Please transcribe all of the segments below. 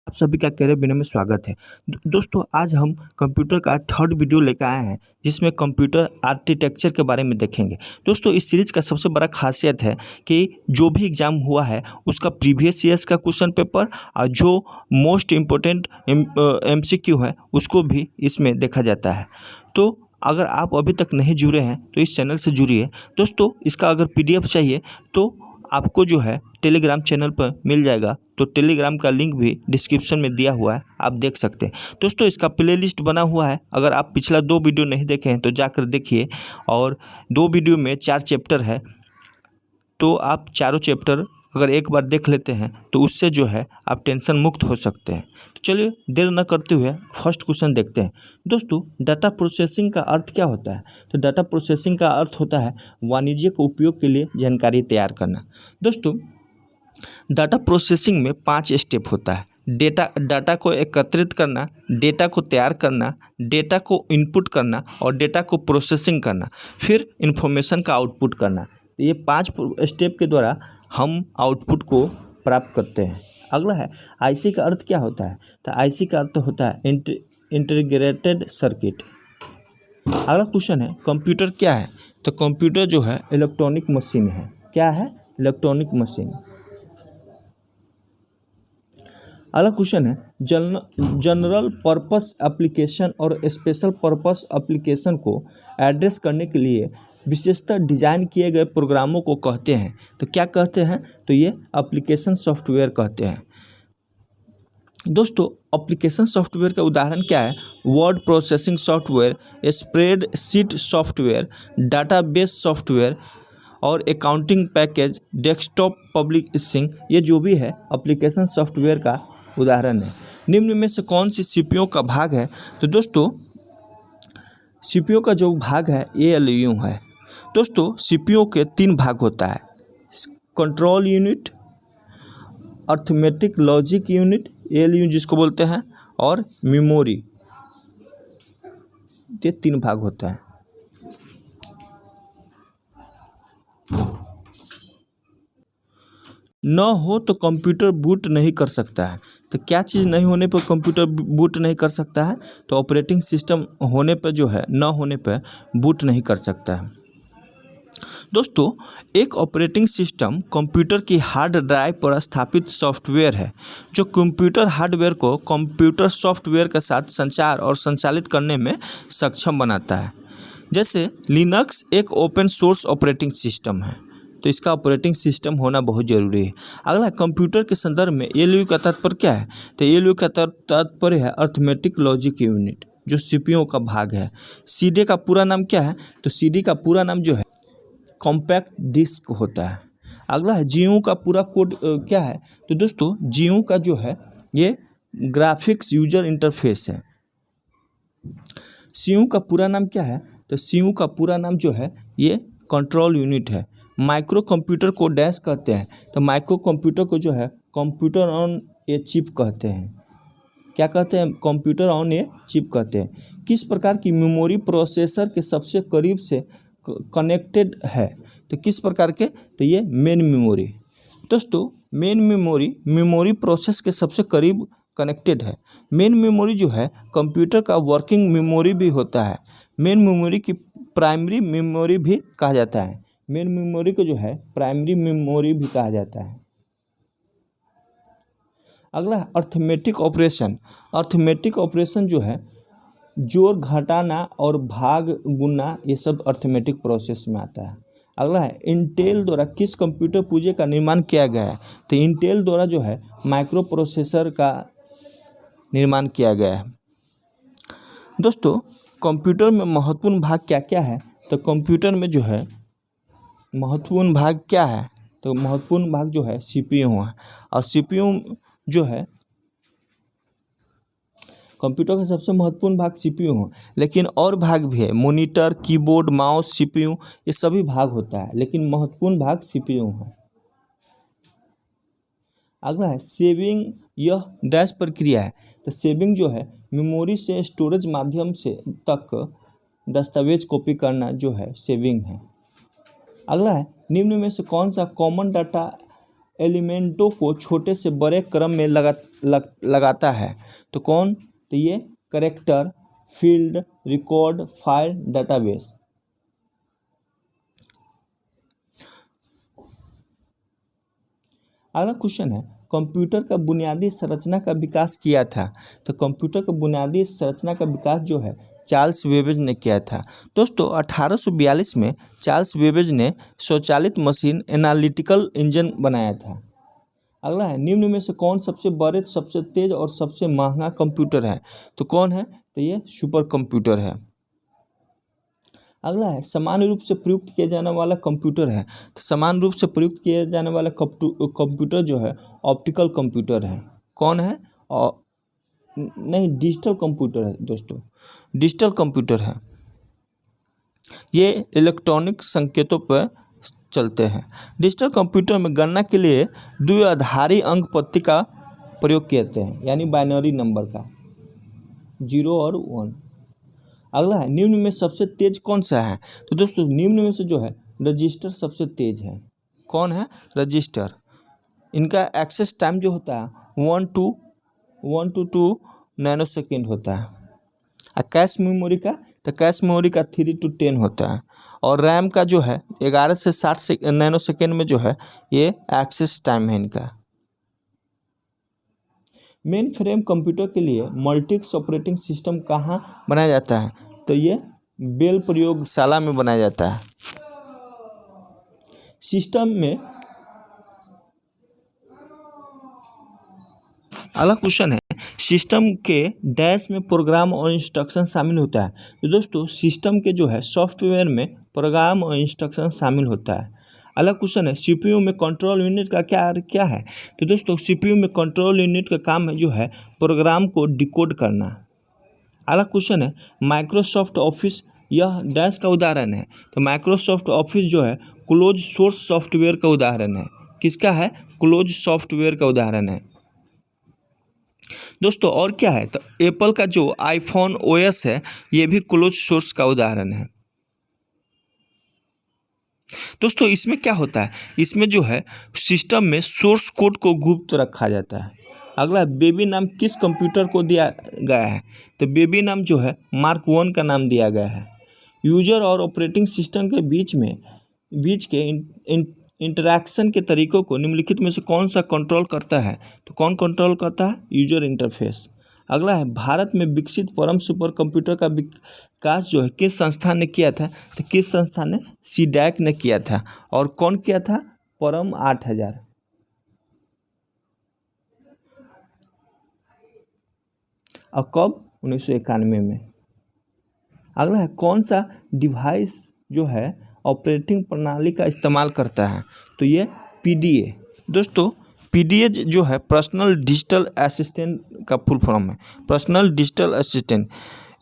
आप सभी का करियर बिना में स्वागत है। दोस्तों, आज हम कंप्यूटर का थर्ड वीडियो लेकर आए हैं जिसमें कंप्यूटर आर्किटेक्चर के बारे में देखेंगे। दोस्तों, इस सीरीज का सबसे बड़ा खासियत है कि जो भी एग्ज़ाम हुआ है उसका प्रीवियस ईयर्स का क्वेश्चन पेपर और जो मोस्ट इम्पोर्टेंट MCQ है उसको भी इसमें देखा जाता है। तो अगर आप अभी तक नहीं जुड़े हैं तो इस चैनल से जुड़िए। दोस्तों, इसका अगर PDF चाहिए तो आपको जो है टेलीग्राम चैनल पर मिल जाएगा, तो टेलीग्राम का लिंक भी डिस्क्रिप्शन में दिया हुआ है, आप देख सकते हैं। दोस्तों, इसका प्लेलिस्ट बना हुआ है, अगर आप पिछला 2 वीडियो नहीं देखे हैं तो जाकर देखिए। और 2 वीडियो में 4 चैप्टर है, तो आप चारों चैप्टर अगर एक बार देख लेते हैं तो उससे जो है आप टेंशन मुक्त हो सकते हैं। तो चलिए देर न करते हुए फर्स्ट क्वेश्चन देखते हैं। दोस्तों, डाटा प्रोसेसिंग का अर्थ क्या होता है? तो डाटा प्रोसेसिंग का अर्थ होता है वाणिज्यिक उपयोग के लिए जानकारी तैयार करना। दोस्तों, डाटा प्रोसेसिंग में 5 स्टेप होता है। डाटा को एकत्रित करना, डेटा को तैयार करना, डेटा को इनपुट करना और डेटा को प्रोसेसिंग करना, फिर इंफॉर्मेशन का आउटपुट करना। तो ये 5 स्टेप के द्वारा हम आउटपुट को प्राप्त करते हैं। अगला है IC का अर्थ क्या होता है? तो IC का अर्थ होता है इंटीग्रेटेड सर्किट। अगला क्वेश्चन है कंप्यूटर क्या है? तो कंप्यूटर जो है इलेक्ट्रॉनिक मशीन है। क्या है? Electronic machine. अगला क्वेश्चन है जनरल पर्पस एप्लीकेशन और स्पेशल पर्पस एप्लीकेशन को एड्रेस करने के लिए विशेषतः डिजाइन किए गए प्रोग्रामों को कहते हैं। तो क्या कहते हैं? तो ये एप्लीकेशन सॉफ्टवेयर कहते हैं। दोस्तों, एप्लीकेशन सॉफ्टवेयर का उदाहरण क्या है? Word processing software, spreadsheet software, database software और अकाउंटिंग पैकेज, डेस्कटॉप पब्लिशिंग, ये जो भी है एप्लीकेशन सॉफ्टवेयर का उदाहरण है। निम्न में से कौन सी CPU का भाग है? तो दोस्तों, CPU का जो भाग है ALU है। दोस्तों, CPU के 3 भाग होता है, control unit, arithmetic logic unit ALU जिसको बोलते हैं, और मेमोरी। ये 3 भाग होता है। न हो तो कंप्यूटर बूट नहीं कर सकता है। तो क्या चीज़ नहीं होने पर कंप्यूटर बूट नहीं कर सकता है? तो ऑपरेटिंग सिस्टम होने पर जो है, न होने पर बूट नहीं कर सकता है। दोस्तों, एक ऑपरेटिंग सिस्टम कंप्यूटर की हार्ड ड्राइव पर स्थापित सॉफ्टवेयर है जो कंप्यूटर हार्डवेयर को कंप्यूटर सॉफ्टवेयर के साथ संचार और संचालित करने में सक्षम बनाता है। जैसे लिनक्स एक ओपन सोर्स ऑपरेटिंग सिस्टम है, तो इसका ऑपरेटिंग सिस्टम होना बहुत ज़रूरी है। अगला, कंप्यूटर के संदर्भ में ALU का तात्पर्य क्या है? तो ALU का तात्पर्य है अर्थमेटिक लॉजिक यूनिट, जो CPU का भाग है। CD का पूरा नाम क्या है? तो CD का पूरा नाम जो है कॉम्पैक्ट डिस्क होता है। अगला है GNU का पूरा कोड क्या है? तो दोस्तों, GNU का जो है ये ग्राफिक्स यूजर इंटरफेस है। CU का पूरा नाम क्या है? तो CU का पूरा नाम जो है ये कंट्रोल यूनिट है। माइक्रो कंप्यूटर को डैश कहते हैं। तो माइक्रो कंप्यूटर को जो है कंप्यूटर ऑन ए चिप कहते हैं। क्या कहते हैं? कंप्यूटर ऑन ए चिप कहते हैं। किस प्रकार की मेमोरी प्रोसेसर के सबसे करीब से कनेक्टेड है? तो किस प्रकार के? तो ये मेन मेमोरी। दोस्तों, मेन मेमोरी प्रोसेस के सबसे करीब कनेक्टेड है। मेन मेमोरी जो है कंप्यूटर का वर्किंग मेमोरी भी होता है। मेन मेमोरी की प्राइमरी मेमोरी भी कहा जाता है। मेन मेमोरी को जो है प्राइमरी मेमोरी भी कहा जाता है। अगला है अर्थमेटिक ऑपरेशन। अर्थमेटिक ऑपरेशन जो है जोड़ घटाना और भाग गुणा, ये सब अर्थमेटिक प्रोसेस में आता है। अगला है इंटेल द्वारा किस कंप्यूटर पुंजी का निर्माण किया गया है? तो इंटेल द्वारा जो है माइक्रो प्रोसेसर का निर्माण किया गया है। दोस्तों, कंप्यूटर में महत्वपूर्ण भाग क्या क्या है? तो कंप्यूटर में जो है महत्वपूर्ण भाग क्या है? तो महत्वपूर्ण भाग जो है CPU है। और CPU जो है कंप्यूटर का सबसे महत्वपूर्ण भाग CPU है, लेकिन और भाग भी है, मॉनिटर, कीबोर्ड, माउस, CPU, ये सभी भाग होता है, लेकिन महत्वपूर्ण भाग CPU है। अगला है सेविंग, यह डैश प्रक्रिया है। तो सेविंग जो है मेमोरी से स्टोरेज माध्यम से तक दस्तावेज कॉपी करना जो है सेविंग है। अगला है निम्न में से कौन सा कॉमन डाटा एलिमेंटों को छोटे से बड़े क्रम में लगाता है। तो कौन? तो ये character, field, record, file, database. अगला क्वेश्चन है, कंप्यूटर का बुनियादी संरचना का विकास किया था। तो कंप्यूटर का बुनियादी संरचना का विकास जो है चार्ल्स बेबेज ने किया था। दोस्तों 1842 में चार्ल्स बेबेज ने स्वचालित मशीन एनालिटिकल इंजन बनाया था। अगला है, निम्न में से कौन सबसे बड़े, सबसे तेज और सबसे महंगा कंप्यूटर है? तो कौन है? तो ये सुपर कंप्यूटर है। अगला है, समान रूप से प्रयुक्त किया जाने वाला कंप्यूटर है। तो समान रूप से प्रयुक्त किया जाने वाला कंप्यूटर जो है ऑप्टिकल कंप्यूटर है। कौन है? और नहीं, डिजिटल कंप्यूटर है दोस्तों, डिजिटल कंप्यूटर है। ये इलेक्ट्रॉनिक संकेतों पर चलते हैं। डिजिटल कंप्यूटर में गणना के लिए द्विआधारी अंक पत्ती का प्रयोग किए जाते हैं, यानी बाइनरी नंबर का 0 और 1। अगला है, निम्न में सबसे तेज कौन सा है? तो दोस्तों निम्न में से जो है रजिस्टर सबसे तेज है। कौन है? रजिस्टर। इनका एक्सेस टाइम जो होता है 1 to 2 नैनो सेकेंड होता है। और कैश मेमोरी का, तो कैश मेमोरी का 3 to 10 होता है। और रैम का जो है 11 से 60 नैनो सेकेंड में जो है ये एक्सेस टाइम है इनका। मेन फ्रेम कंप्यूटर के लिए मल्टीक्स ऑपरेटिंग सिस्टम कहाँ बनाया जाता है? तो ये बेल प्रयोगशाला में बनाया जाता है। सिस्टम में अगला क्वेश्चन है, सिस्टम के डैश में प्रोग्राम और इंस्ट्रक्शन शामिल होता है। तो दोस्तों सिस्टम के जो है सॉफ्टवेयर में प्रोग्राम और इंस्ट्रक्शन शामिल होता है। अगला क्वेश्चन है, सीपीयू में कंट्रोल यूनिट का क्या है? तो दोस्तों सीपीयू में कंट्रोल यूनिट का काम है जो है प्रोग्राम को डिकोड करना। अगला क्वेश्चन है, माइक्रोसॉफ्ट ऑफिस यह डैश का उदाहरण है। तो माइक्रोसॉफ्ट ऑफिस जो है क्लोज सोर्स सॉफ्टवेयर का उदाहरण है। किसका है? क्लोज सॉफ्टवेयर का उदाहरण है दोस्तों। और क्या है? तो एप्पल का जो आईफोन ओएस है ये भी क्लोज सोर्स का उदाहरण है दोस्तों। इसमें क्या होता है? इसमें जो है सिस्टम में सोर्स कोड को गुप्त रखा जाता है। अगला, बेबी नाम किस कंप्यूटर को दिया गया है? तो बेबी नाम जो है मार्क 1 का नाम दिया गया है। यूजर और ऑपरेटिंग सिस्टम के बीच के इंटरैक्शन के तरीकों को निम्नलिखित में से कौन सा कंट्रोल करता है? तो कौन कंट्रोल करता है? User interface. अगला है, भारत में विकसित परम सुपर कंप्यूटर का विकास जो है किस संस्थान ने किया था? तो किस संस्थान ने? सीडैक ने किया था। और कौन किया था? परम 8000। और कब? 1991 में। अगला है, कौन सा डिवाइस जो है ऑपरेटिंग प्रणाली का इस्तेमाल करता है? तो ये पीडीए। दोस्तों पीडीए जो है पर्सनल डिजिटल असिस्टेंट का फुल फॉर्म है, पर्सनल डिजिटल असिस्टेंट।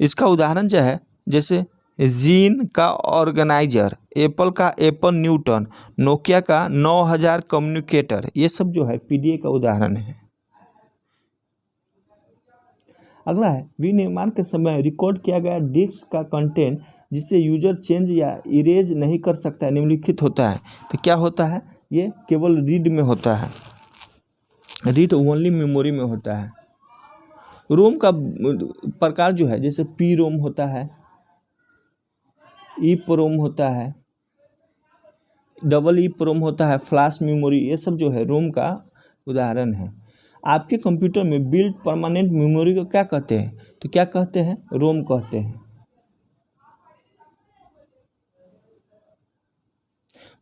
इसका उदाहरण जो है जैसे जीन का ऑर्गेनाइजर, एप्पल का एप्पल न्यूटन, नोकिया का 9000 कम्युनिकेटर, ये सब जो है पीडीए का उदाहरण है। अगला है, विनिर्माण के समय रिकॉर्ड किया गया डिस्क का कंटेंट जिसे यूजर चेंज या इरेज नहीं कर सकता है निम्नलिखित होता है। तो क्या होता है? ये केवल रीड में होता है, रीड ओनली मेमोरी में होता है। रोम का प्रकार जो है जैसे पी रोम होता है, ई प्रोम होता है, डबल ई प्रोम होता है, फ्लैश मेमोरी, ये सब जो है रोम का उदाहरण है। आपके कंप्यूटर में बिल्ट परमानेंट मेमोरी को क्या कहते हैं? तो क्या कहते हैं? रोम कहते हैं।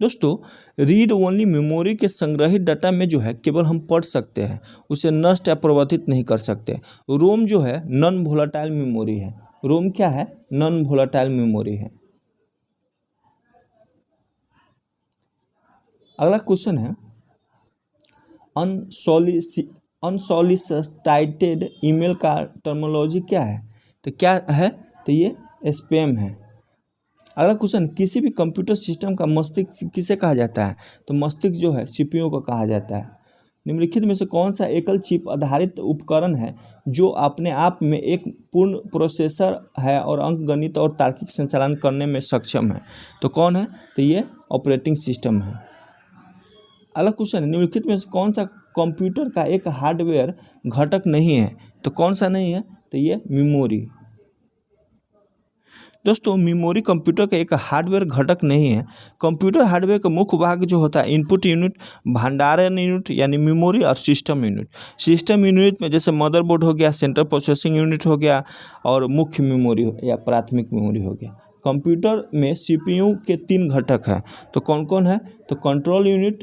दोस्तों रीड ओनली मेमोरी के संग्रहित डाटा में जो है केवल हम पढ़ सकते हैं, उसे नष्ट या प्रवर्तित नहीं कर सकते। रोम जो है नॉन वोलेटाइल मेमोरी है। रोम क्या है? नॉन वोलेटाइल मेमोरी है। अगला क्वेश्चन है, अनसॉलिसिटेड ईमेल का टर्मिनोलॉजी क्या है? तो क्या है? तो ये स्पैम है। अगला क्वेश्चन, किसी भी कंप्यूटर सिस्टम का मस्तिष्क किसे कहा जाता है? तो मस्तिष्क जो है सीपीयू को कहा जाता है। निम्नलिखित में से कौन सा एकल चिप आधारित उपकरण है जो अपने आप में एक पूर्ण प्रोसेसर है और अंकगणित और तार्किक संचालन करने में सक्षम है? तो कौन है? तो ये ऑपरेटिंग सिस्टम है। अगला क्वेश्चन है, निम्नलिखित में से कौन सा कंप्यूटर का एक हार्डवेयर घटक नहीं है? तो कौन सा नहीं है? तो ये मेमोरी। दोस्तों मेमोरी कंप्यूटर का एक हार्डवेयर घटक नहीं है। कंप्यूटर हार्डवेयर का मुख्य भाग जो होता है इनपुट यूनिट, भंडारण यूनिट यानी मेमोरी और सिस्टम यूनिट। सिस्टम यूनिट में जैसे मदरबोर्ड हो गया, सेंट्रल प्रोसेसिंग यूनिट हो गया और मुख्य मेमोरी या प्राथमिक मेमोरी हो गया। कंप्यूटर में सीपीयू के 3 घटक हैं, तो कौन कौन है? तो कंट्रोल यूनिट,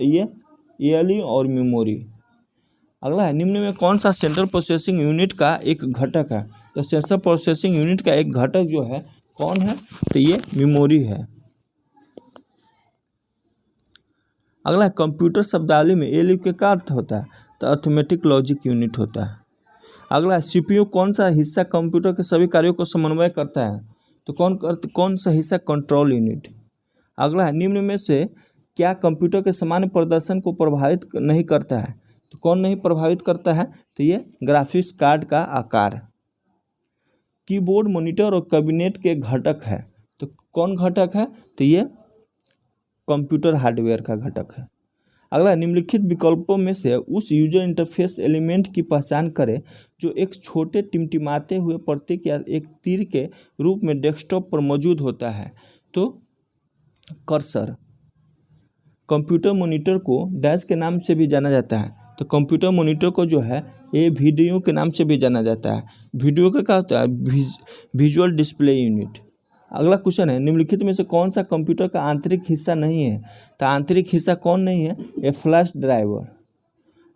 ये ALU और मेमोरी। अगला है, निम्न में कौन सा सेंट्रल प्रोसेसिंग यूनिट का एक घटक है? तो सेंट्रल प्रोसेसिंग यूनिट का एक घटक जो है कौन है? तो ये मेमोरी है। अगला है, कंप्यूटर शब्दावली में ALU के क्या अर्थ होता है? तो अर्थमेटिक लॉजिक यूनिट होता है। अगला है, CPU कौन सा हिस्सा कंप्यूटर के सभी कार्यों को समन्वय करता है? तो कौन सा हिस्सा? Control unit. अगला है, निम्न में से क्या कंप्यूटर के सामान्य प्रदर्शन को प्रभावित नहीं करता है? तो कौन नहीं प्रभावित करता है? तो ये ग्राफिक्स कार्ड का आकार। कीबोर्ड, मॉनिटर और कैबिनेट के घटक है, तो कौन घटक है? तो ये कंप्यूटर हार्डवेयर का घटक है। अगला, निम्नलिखित विकल्पों में से उस यूजर इंटरफेस एलिमेंट की पहचान करें जो एक छोटे टिमटिमाते हुए प्रतीक या एक तीर के रूप में डेस्कटॉप पर मौजूद होता है। तो कर्सर। कंप्यूटर मॉनिटर को डैश के नाम से भी जाना जाता है, तो कंप्यूटर मॉनिटर को जो है ये वीडियो के नाम से भी जाना जाता है। वीडियो का क्या होता है? Visual display unit. अगला क्वेश्चन है, निम्नलिखित में से कौन सा कंप्यूटर का आंतरिक हिस्सा नहीं है? तो आंतरिक हिस्सा कौन नहीं है? ये फ्लैश ड्राइवर।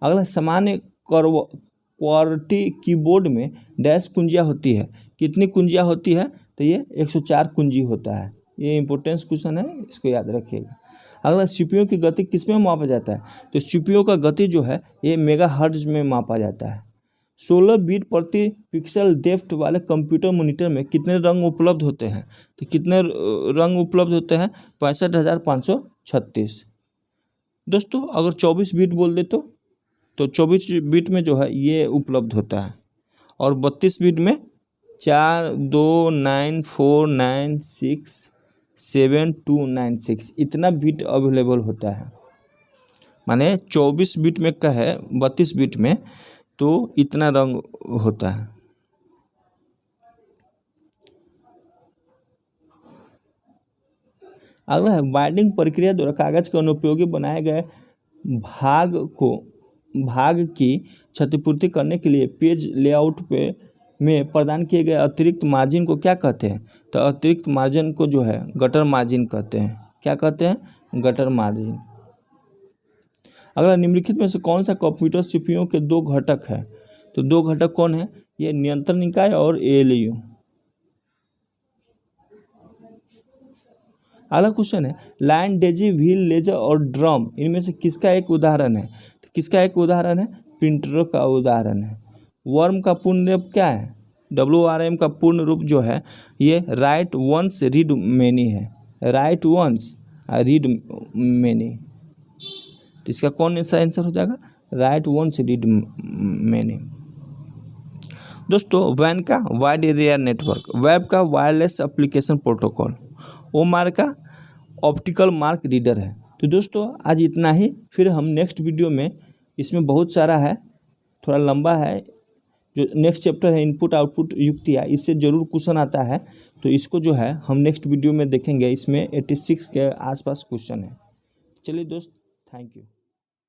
अगला, सामान्य क्वार्टी कीबोर्ड में डैश कुंजियाँ होती है, कितनी कुंजियाँ होती है? तो ये 104 कुंजी होता है। ये इंपॉर्टेंस क्वेश्चन है, इसको याद रखिएगा। अगला, सीपीयू की गति किस में मापा जाता है? तो सीपीयू का गति जो है ये मेगाहर्ट्ज में मापा जाता है। 16 बीट प्रति पिक्सल डेप्थ वाले कंप्यूटर मॉनिटर में कितने रंग उपलब्ध होते हैं? तो कितने रंग उपलब्ध होते हैं? 65,536। दोस्तों अगर 24 बीट बोल दे तो 24 बीट में जो है ये उपलब्ध होता है, और 32 बीट में 4294967296 इतना बीट अवेलेबल होता है। माने 24 बीट में का है, 32 बीट में तो इतना रंग होता है। अगला है, बाइंडिंग प्रक्रिया द्वारा कागज के अनुपयोगी बनाए गए भाग की क्षतिपूर्ति करने के लिए पेज लेआउट में प्रदान किए गए अतिरिक्त मार्जिन को क्या कहते हैं? तो अतिरिक्त मार्जिन को जो है गटर मार्जिन कहते हैं। क्या कहते हैं? Gutter margin. अगला, निम्नलिखित में से कौन सा कंप्यूटर सीपीयू के 2 घटक है? तो 2 घटक कौन है? ये नियंत्रण इकाई और ALU। अगला क्वेश्चन है, लाइन, डेजी, व्हील, लेजर और ड्रम इनमें से किसका एक उदाहरण है? तो किसका एक उदाहरण है? प्रिंटर का उदाहरण है। वर्म का पूर्ण रूप क्या है? WRM का पूर्ण रूप जो है ये राइट वंस रीड मैनी है। राइट वंस रीड मैनी, तो इसका कौन सा आंसर हो जाएगा? Write once read many. दोस्तों, वैन का वाइड एरिया नेटवर्क, वेब का वायरलेस एप्लीकेशन प्रोटोकॉल, ओमार का ऑप्टिकल मार्क रीडर है। तो दोस्तों आज इतना ही, फिर हम नेक्स्ट वीडियो में, इसमें बहुत सारा है, थोड़ा लंबा है, जो नेक्स्ट चैप्टर है इनपुट आउटपुट युक्तियाँ, इससे ज़रूर क्वेश्चन आता है, तो इसको जो है हम नेक्स्ट वीडियो में देखेंगे। इसमें 86 के आसपास क्वेश्चन है। चलिए दोस्त, थैंक यू।